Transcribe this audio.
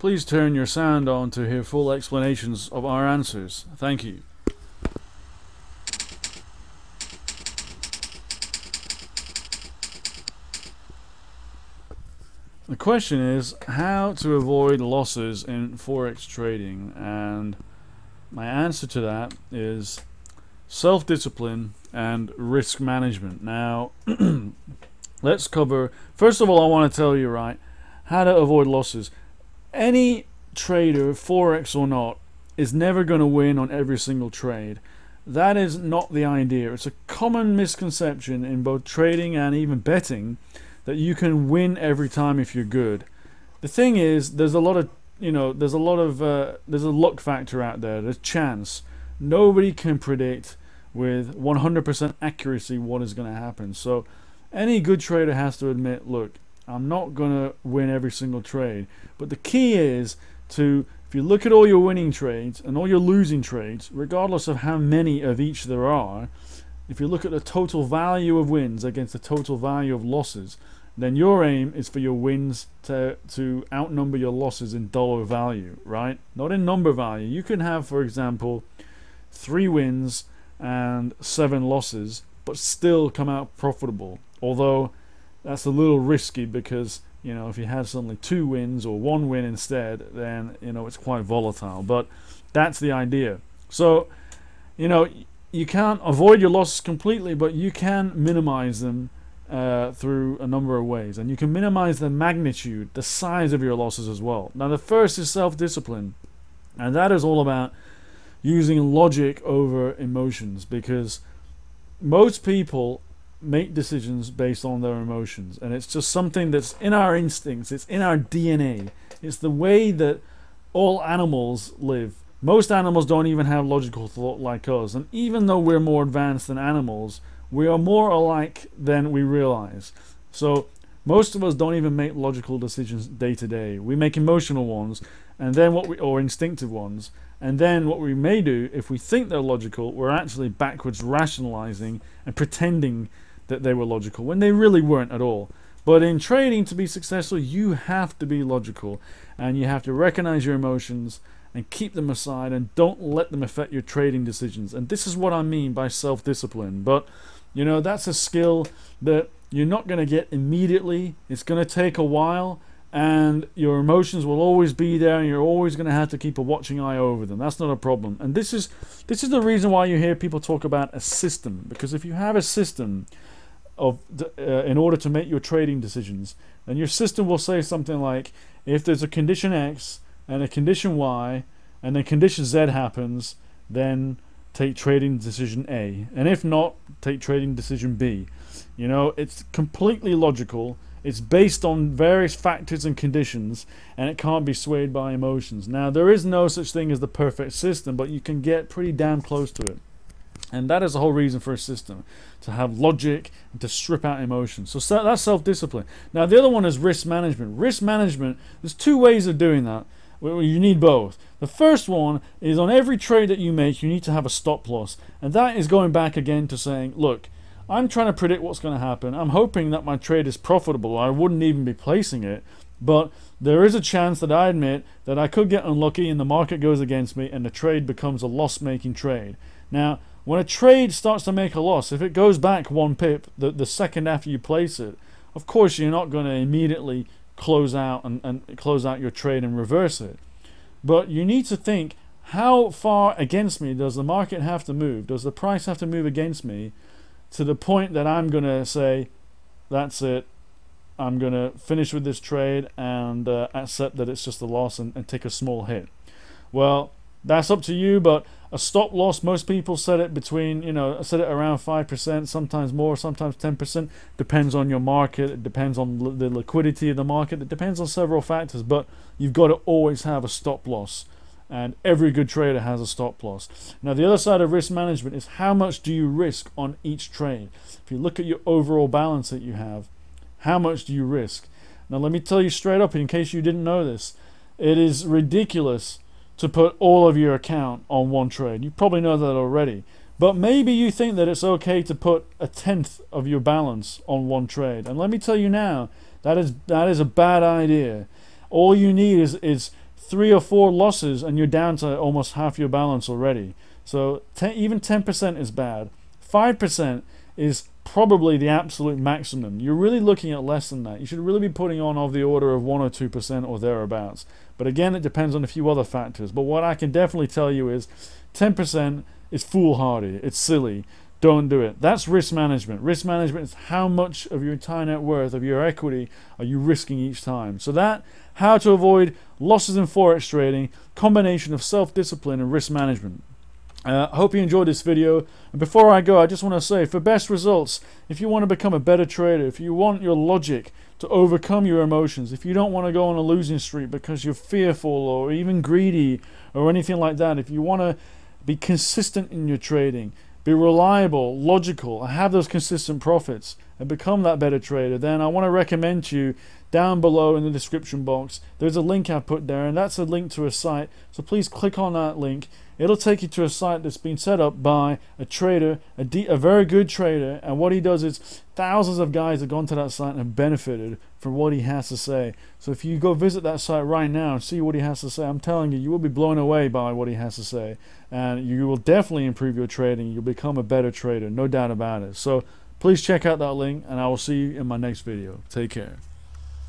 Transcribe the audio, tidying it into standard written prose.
Please turn your sound on to hear full explanations of our answers. Thank you. The question is how to avoid losses in Forex trading, and my answer to that is self-discipline and risk management. Now, let's cover, first of all, I want to tell you, right, how to avoid losses. Any trader, Forex or not, is never going to win on every single trade. That is not the idea. It's a common misconception in both trading and even betting that you can win every time if you're good. The thing is, there's a lot of, there's a luck factor out there. There's chance. Nobody can predict with 100% accuracy what is going to happen. So any good trader has to admit, look, I'm not going to win every single trade. But the key is to, if you look at all your winning trades and all your losing trades, regardless of how many of each there are, if you look at the total value of wins against the total value of losses, then your aim is for your wins to outnumber your losses in dollar value, right? Not in number value. You can have, for example, 3 wins and 7 losses, but still come out profitable. Although that's a little risky because, if you have suddenly 2 wins or 1 win instead, then, it's quite volatile. But that's the idea. So, you can't avoid your losses completely, but you can minimize them through a number of ways. And you can minimize the magnitude, the size of your losses as well. Now, the first is self-discipline. And that is all about using logic over emotions, because most people make decisions based on their emotions, and it's just something that's in our instincts, it's in our DNA. It's the way that all animals live. Most animals don't even have logical thought like us, and even though we're more advanced than animals, we are more alike than we realize. So most of us don't even make logical decisions day to day. We make emotional ones, and then or instinctive ones, and then what we may do, if we think they're logical, we're actually backwards rationalizing and pretending that they were logical when they really weren't at all. But in trading, to be successful, you have to be logical, and you have to recognize your emotions and keep them aside and don't let them affect your trading decisions. And this is what I mean by self-discipline. But that's a skill that you're not going to get immediately. It's going to take a while, and your emotions will always be there, and you're always going to have to keep a watching eye over them. That's not a problem. And this is the reason why you hear people talk about a system, because if you have a system in order to make your trading decisions, then your system will say something like, if there's a condition X and a condition Y and then condition Z happens, then take trading decision A, and if not, take trading decision B. It's completely logical. It's based on various factors and conditions, and it can't be swayed by emotions. Now, there is no such thing as the perfect system, but you can get pretty damn close to it. And that is the whole reason for a system, to have logic and to strip out emotions. So that's self-discipline. Now, the other one is risk management. Risk management, there's 2 ways of doing that. You need both. The first one is, on every trade that you make, you need to have a stop loss. And that is going back again to saying, look, I'm trying to predict what's going to happen. I'm hoping that my trade is profitable. I wouldn't even be placing it. But there is a chance that I admit that I could get unlucky and the market goes against me and the trade becomes a loss-making trade. Now, when a trade starts to make a loss, if it goes back 1 pip the second after you place it, of course you're not going to immediately close out and close out your trade and reverse it. But you need to think, how far against me does the market have to move? Does the price have to move against me to the point that I'm going to say, that's it, I'm going to finish with this trade and accept that it's just a loss and take a small hit? Well, that's up to you, but a stop loss, most people set it between, set it around 5%, sometimes more, sometimes 10%. Depends on your market, it depends on the liquidity of the market, it depends on several factors, but you've got to always have a stop loss. And every good trader has a stop loss. Now, the other side of risk management is, how much do you risk on each trade? If you look at your overall balance that you have, how much do you risk? Now, let me tell you straight up, in case you didn't know this, it is ridiculous to put all of your account on one trade. You probably know that already. But maybe you think that it's okay to put 1/10 of your balance on one trade. And let me tell you now, that is a bad idea. All you need is 3 or 4 losses and you're down to almost half your balance already. So even 10% is bad. 5% is probably the absolute maximum. You're really looking at less than that. You should really be putting on of the order of 1 or 2% or thereabouts. But again, it depends on a few other factors. But what I can definitely tell you is 10% is foolhardy. It's silly. Don't do it. That's risk management. Risk management is how much of your entire net worth, of your equity, are you risking each time. So that, how to avoid losses in Forex trading, combination of self-discipline and risk management. Hope you enjoyed this video. And before I go, I just want to say, for best results, if you want to become a better trader, if you want your logic to overcome your emotions, if you don't want to go on a losing streak because you're fearful or even greedy or anything like that, if you want to be consistent in your trading, be reliable, logical, and have those consistent profits and become that better trader, then I want to recommend to you down below in the description box. There's a link I put there, and that's a link to a site. So please click on that link. It'll take you to a site that's been set up by a trader, a very good trader, and what he does is thousands of guys have gone to that site and have benefited from what he has to say. So if you go visit that site right now and see what he has to say, I'm telling you, you will be blown away by what he has to say, and you will definitely improve your trading. You'll become a better trader, no doubt about it. So please check out that link, and I will see you in my next video. Take care.